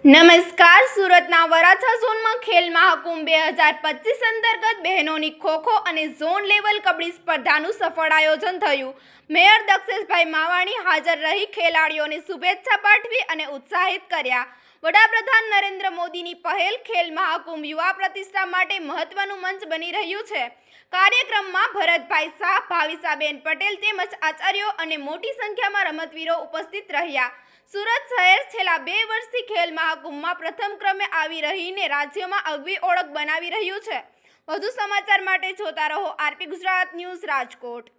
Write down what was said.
નમસ્કાર. સુરતના વરાછા ઝોનમાં ખેલ મહાકુંભ 2025 અંતર્ગત બહેનોની ખો-ખો અને ઝોન લેવલ કબડ્ડી સ્પર્ધાનું સફળ આયોજન થયું. મેયર દક્ષેશભાઈ માવાણી હાજર રહી ખેલાડીઓને શુભેચ્છા પાઠવી અને ઉત્સાહિત કર્યા. વડાપ્રધાન નરેન્દ્ર મોદીની પહેલ ખેલ મહાકુંભ યુવા પ્રતિષ્ઠા માટે મહત્વનું મંચ બની રહ્યું છે. કાર્યક્રમમાં ભરતભાઈ શાહ, ભાવિસાબેન પટેલ તેમજ આચાર્યો અને મોટી સંખ્યામાં રમતવીરો ઉપસ્થિત રહ્યા. સુરત શહેર છેલ્લા 2 વર્ષથી ખેલ મહાકુંભમાં પ્રથમ ક્રમે આવી રહીને રાજ્યમાં આગવી ઓળખ બનાવી રહ્યું છે. વધુ સમાચાર માટે જોતા રહો આરપી ગુજરાત ન્યૂઝ રાજકોટ.